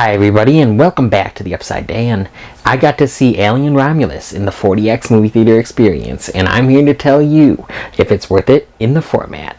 Hi everybody, and welcome back to the Upside Dan. I got to see Alien Romulus in the 4DX movie theater experience, and I'm here to tell you if it's worth it in the format.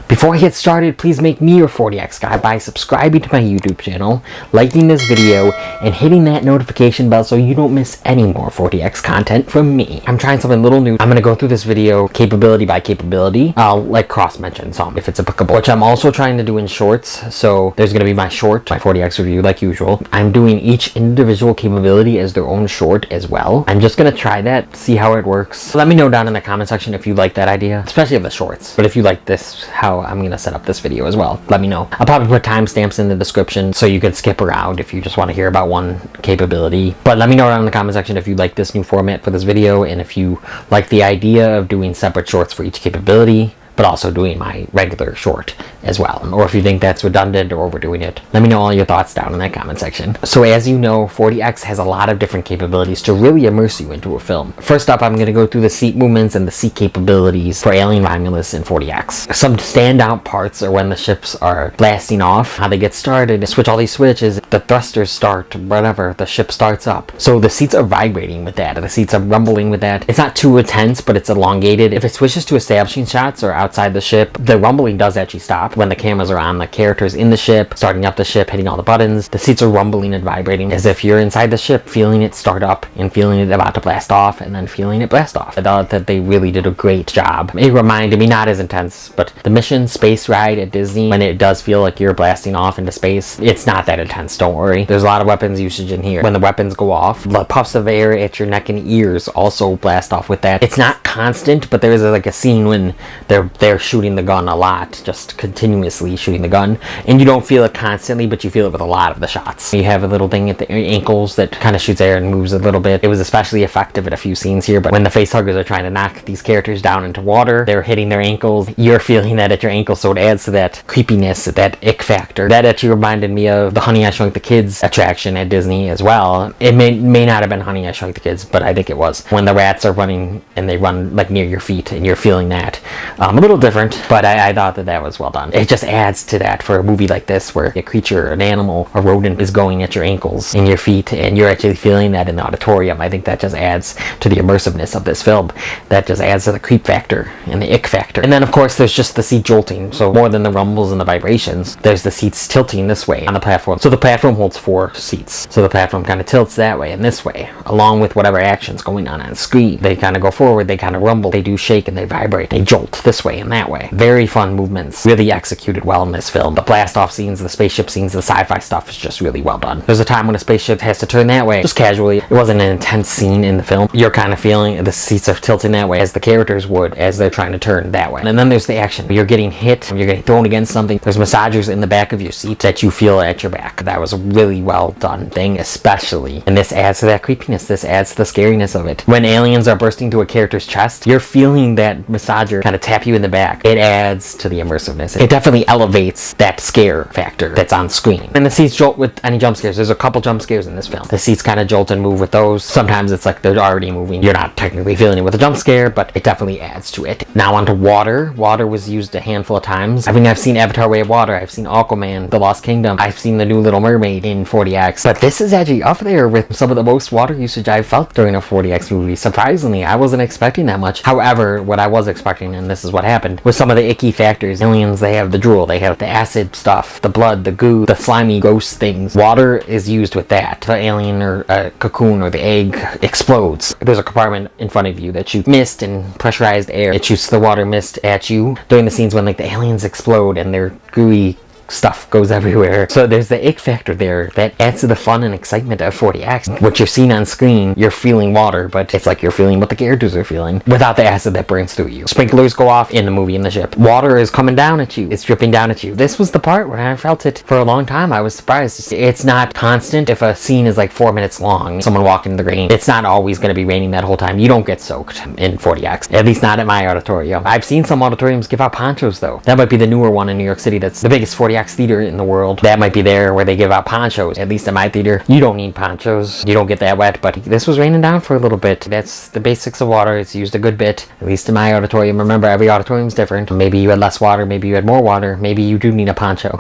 Before I get started, please make me your 4DX guy by subscribing to my YouTube channel, liking this video, and hitting that notification bell so you don't miss any more 4DX content from me. I'm trying something a little new. I'm going to go through this video capability by capability. I'll cross-mention some if it's applicable, which I'm also trying to do in shorts. So there's going to be my short, my 4DX review like usual. I'm doing each individual capability as their own short as well. I'm just going to try that, see how it works. Let me know down in the comment section if you like that idea, especially of the shorts. But if you like this, how I'm going to set up this video as well, let me know. I'll probably put timestamps in the description so you can skip around if you just want to hear about one capability. But let me know down in the comment section if you like this new format for this video and if you like the idea of doing separate shorts for each capability, but also doing my regular short as well. Or if you think that's redundant or overdoing it, let me know all your thoughts down in that comment section. So as you know, 4DX has a lot of different capabilities to really immerse you into a film. First up, I'm going to go through the seat movements and the seat capabilities for Alien Romulus in 4DX. Some standout parts are when the ships are blasting off, how they get started, switch all these switches, the thrusters start, whatever, the ship starts up. So the seats are vibrating with that, the seats are rumbling with that. It's not too intense, but it's elongated. If it switches to establishing shots or outside the ship, the rumbling does actually stop when the cameras are on the characters in the ship, starting up the ship, hitting all the buttons. The seats are rumbling and vibrating as if you're inside the ship, feeling it start up and feeling it about to blast off and then feeling it blast off. I thought that they really did a great job. It reminded me, not as intense, but the Mission Space ride at Disney, when it does feel like you're blasting off into space, it's not that intense, don't worry. There's a lot of weapons usage in here. When the weapons go off, the puffs of air at your neck and ears also blast off with that. It's not constant, but there is like a scene when they're shooting the gun a lot, just continuously shooting the gun, and you don't feel it constantly, but you feel it with a lot of the shots. You have a little thing at the ankles that kind of shoots air and moves a little bit. It was especially effective at a few scenes here, but when the facehuggers are trying to knock these characters down into water, they're hitting their ankles, you're feeling that at your ankles, so it adds to that creepiness, that ick factor. That actually reminded me of the Honey I Shrunk the Kids attraction at Disney as well. It may not have been Honey I Shrunk the Kids, but I think it was. When the rats are running and they run like near your feet and you're feeling that. A little different, but I thought that was well done. It just adds to that for a movie like this where a creature, an animal, a rodent is going at your ankles and your feet and you're actually feeling that in the auditorium. I think that just adds to the immersiveness of this film. That just adds to the creep factor and the ick factor. And then of course there's just the seat jolting. So more than the rumbles and the vibrations, there's the seats tilting this way on the platform. So the platform holds 4 seats. So the platform kind of tilts that way and this way, along with whatever action's going on screen. They kind of go forward, they kind of rumble, they do shake and they vibrate. They jolt this way and that way. Very fun movements, really executed well in this film. The blast off scenes, the spaceship scenes, the sci-fi stuff is just really well done. There's a time when a spaceship has to turn that way, just casually. It wasn't an intense scene in the film. You're kind of feeling the seats are tilting that way as the characters would as they're trying to turn that way. And then there's the action. You're getting hit, you're getting thrown against something. There's massagers in the back of your seat that you feel at your back. That was a really well done thing, especially. And this adds to that creepiness. This adds to the scariness of it. When aliens are bursting through a character's chest, you're feeling that massager kind of tap you in the back. It adds to the immersiveness. It definitely elevates that scare factor that's on screen. And the seats jolt with any jump scares. There's a couple jump scares in this film. The seats kind of jolt and move with those. Sometimes it's like they're already moving. You're not technically feeling it with a jump scare, but it definitely adds to it. Now onto water. Water was used a handful of times. I mean, I've seen Avatar: Way of Water. I've seen Aquaman, The Lost Kingdom. I've seen The New Little Mermaid in 4DX. But this is actually up there with some of the most water usage I've felt during a 4DX movie. Surprisingly, I wasn't expecting that much. However, what I was expecting, and this is what happened, was some of the icky factors. Aliens, they have the drool, they have the acid stuff, the blood, the goo, the slimy ghost things. Water is used with that. The alien or cocoon or the egg explodes. There's a compartment in front of you that shoots mist and pressurized air. It shoots the water mist at you during the scenes when like the aliens explode and their gooey stuff goes everywhere. So there's the ick factor there that adds to the fun and excitement of 4DX. What you're seeing on screen, you're feeling water, but it's like you're feeling what the characters are feeling without the acid that burns through you. Sprinklers go off in the movie in the ship. Water is coming down at you. It's dripping down at you. This was the part where I felt it for a long time. I was surprised. It's not constant. If a scene is like 4 minutes long, someone walking in the rain, it's not always going to be raining that whole time. You don't get soaked in 4DX. At least not at my auditorium. I've seen some auditoriums give out ponchos though. That might be the newer one in New York City that's the biggest 4DX 40X theater in the world, that might be there where they give out ponchos. At least in my theater, you don't need ponchos. You don't get that wet, but this was raining down for a little bit. That's the basics of water. It's used a good bit, at least in my auditorium. Remember, every auditorium is different. Maybe you had less water, maybe you had more water, maybe you do need a poncho.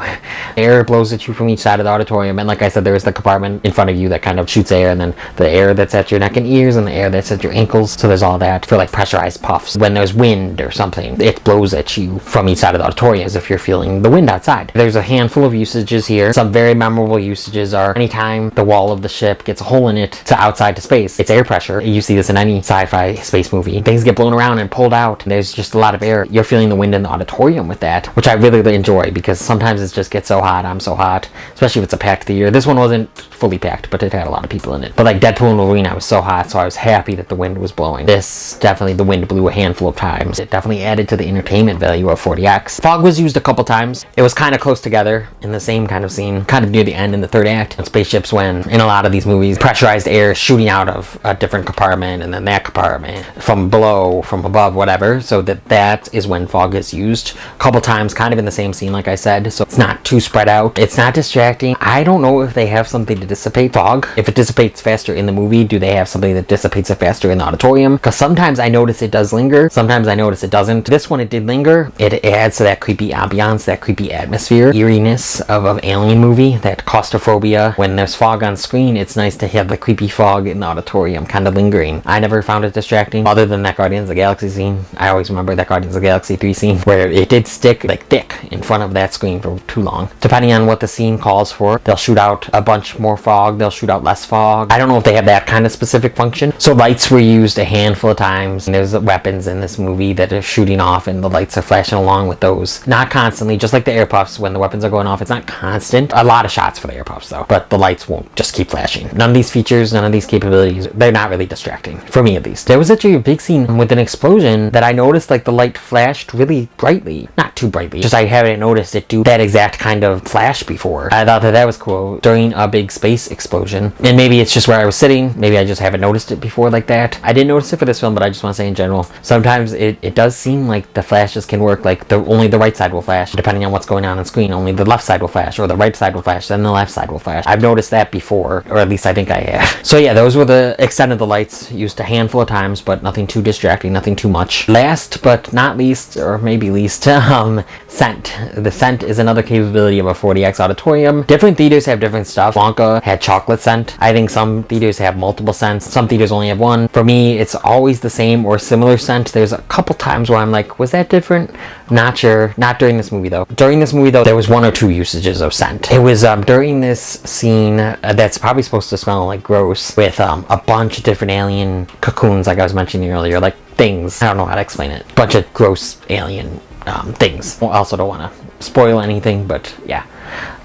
Air blows at you from each side of the auditorium, and like I said, there's the compartment in front of you that kind of shoots air, and then the air that's at your neck and ears, and the air that's at your ankles. So there's all that for like pressurized puffs. When there's wind or something, it blows at you from each side of the auditorium as if you're feeling the wind outside. There's a handful of usages here. Some very memorable usages are anytime the wall of the ship gets a hole in it to outside to space, it's air pressure. You see this in any sci-fi space movie. Things get blown around and pulled out, and there's just a lot of air. You're feeling the wind in the auditorium with that, which I really enjoy, because sometimes it just gets so hot. I'm so hot, especially if it's a packed theater. This one wasn't fully packed, but it had a lot of people in it. But like Deadpool and Wolverine, I was so hot, so I was happy that the wind was blowing. This, definitely the wind blew a handful of times. It definitely added to the entertainment value of 40X. Fog was used a couple times. It was kind of close together in the same kind of scene, kind of near the end in the third act. And spaceships, when in a lot of these movies, pressurized air shooting out of a different compartment, and then that compartment, from below, from above, whatever. So that is when fog is used a couple times, kind of in the same scene, like I said. So it's not too spread out. It's not distracting. I don't know if they have something to dissipate fog. If it dissipates faster in the movie, do they have something that dissipates it faster in the auditorium? Because sometimes I notice it does linger. Sometimes I notice it doesn't. This one, it did linger. It adds to that creepy ambiance, that creepy atmosphere, eeriness of an alien movie, that claustrophobia. When there's fog on screen, it's nice to have the creepy fog in the auditorium kind of lingering. I never found it distracting, other than that Guardians of the Galaxy scene. I always remember that Guardians of the Galaxy 3 scene where it did stick like thick in front of that screen for too long. Depending on what the scene calls for, they'll shoot out a bunch more fog, they'll shoot out less fog. I don't know if they have that kind of specific function. So lights were used a handful of times, and there's weapons in this movie that are shooting off, and the lights are flashing along with those. Not constantly, just like the air puffs, when the weapons are going off, it's not constant. A lot of shots for the air puffs though, but the lights won't just keep flashing. None of these features, none of these capabilities, they're not really distracting, for me at least. There was actually a big scene with an explosion that I noticed like the light flashed really brightly. Not too brightly, just I haven't noticed it do that exact kind of flash before. I thought that was cool during a big space explosion. And maybe it's just where I was sitting, maybe I just haven't noticed it before like that. I didn't notice it for this film, but I just want to say in general, sometimes it does seem like the flashes can work like only the right side will flash, depending on what's going on screen. Only the left side will flash, or the right side will flash, then the left side will flash. I've noticed that before, or at least I think I have. So yeah, those were the extent of the lights, used a handful of times, but nothing too distracting, nothing too much. Last but not least, or maybe least, scent. The scent is another capability of a 40X auditorium. Different theaters have different stuff. Wonka had chocolate scent. I think some theaters have multiple scents. Some theaters only have one. For me, it's always the same or similar scent. There's a couple times where I'm like, was that different? Not sure. Not during this movie though. During this movie though, there was one or two usages of scent. It was during this scene that's probably supposed to smell like gross, with a bunch of different alien cocoons, like I was mentioning earlier, like things. I don't know how to explain it. Bunch of gross alien things. I also don't want to spoil anything, but yeah,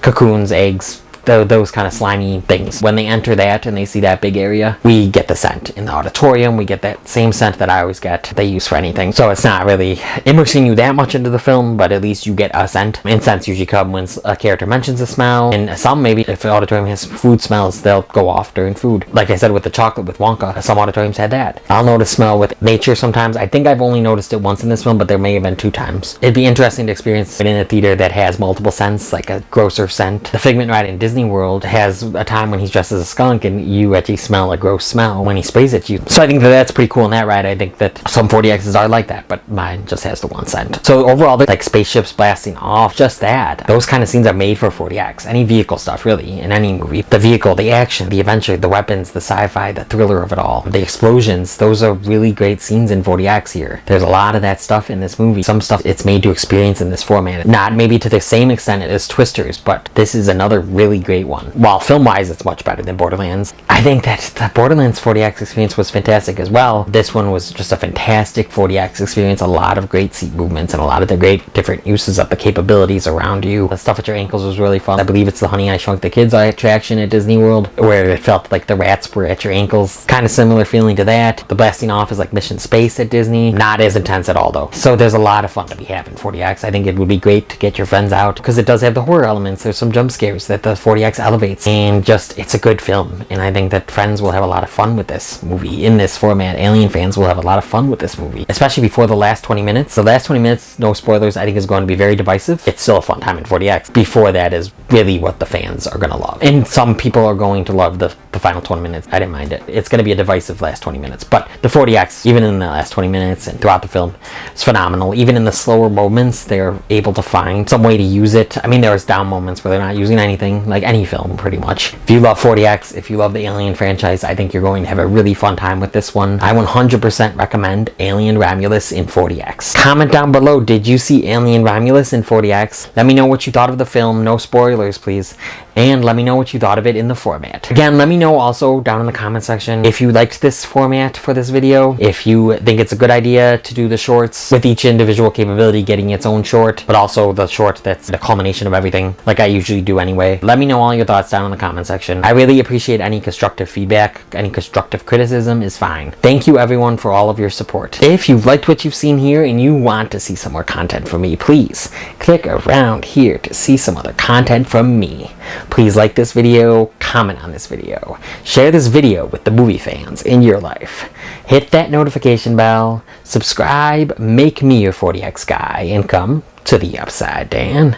cocoons, eggs, those kind of slimy things. When they enter that and they see that big area, we get the scent in the auditorium. We get that same scent that I always get, they use for anything. So it's not really immersing you that much into the film, but at least you get a scent. And scents usually come when a character mentions a smell, and some, maybe if the auditorium has food smells, they'll go off during food. Like I said with the chocolate with Wonka, some auditoriums had that. I'll notice smell with nature sometimes. I think I've only noticed it once in this film, but there may have been 2 times. It'd be interesting to experience it in a theater that has multiple scents, like a grosser scent. The Figment ride in Disney World has a time when he's dressed as a skunk and you actually smell a gross smell when he sprays at you. So I think that's pretty cool in that ride. I think that some 40Xs are like that, but mine just has the one scent. So overall, like spaceships blasting off, just that. Those kind of scenes are made for 40X. Any vehicle stuff, really, in any movie. The vehicle, the action, the adventure, the weapons, the sci-fi, the thriller of it all, the explosions, those are really great scenes in 40X here. There's a lot of that stuff in this movie. Some stuff it's made to experience in this format. Not maybe to the same extent as Twisters, but this is another really great one. While film-wise it's much better than Borderlands, I think that the Borderlands 40X experience was fantastic as well. This one was just a fantastic 40X experience. A lot of great seat movements and a lot of the great different uses of the capabilities around you. The stuff at your ankles was really fun. I believe it's the Honey I Shrunk the Kids attraction at Disney World, where it felt like the rats were at your ankles. Kind of similar feeling to that. The blasting off is like Mission Space at Disney. Not as intense at all though. So there's a lot of fun to be had in 40X. I think it would be great to get your friends out, because it does have the horror elements. There's some jump scares that the 40 40X elevates, and just, it's a good film, and I think that friends will have a lot of fun with this movie in this format. Alien fans will have a lot of fun with this movie, especially before the last 20 minutes. The last 20 minutes, no spoilers, I think is going to be very divisive. It's still a fun time in 40X. Before that is really what the fans are going to love, and some people are going to love the final 20 minutes. I didn't mind it. It's going to be a divisive last 20 minutes, but the 40X, even in the last 20 minutes and throughout the film, is phenomenal. Even in the slower moments, they're able to find some way to use it. I mean, there's down moments where they're not using anything, like any film pretty much. If you love 40X, if you love the Alien franchise, I think you're going to have a really fun time with this one. I 100% recommend Alien Romulus in 40X. Comment down below, did you see Alien Romulus in 40X? Let me know what you thought of the film, no spoilers please, and let me know what you thought of it in the format. Again, let me know also down in the comment section if you liked this format for this video, if you think it's a good idea to do the shorts with each individual capability getting its own short, but also the short that's the culmination of everything, like I usually do anyway. Let me know all your thoughts down in the comment section. I really appreciate any constructive feedback. Any constructive criticism is fine. Thank you everyone for all of your support. If you've liked what you've seen here and you want to see some more content from me, please click around here to see some other content from me. Please like this video, comment on this video, share this video with the movie fans in your life. Hit that notification bell, subscribe, make me your 40X guy, and come to the upside, Dan.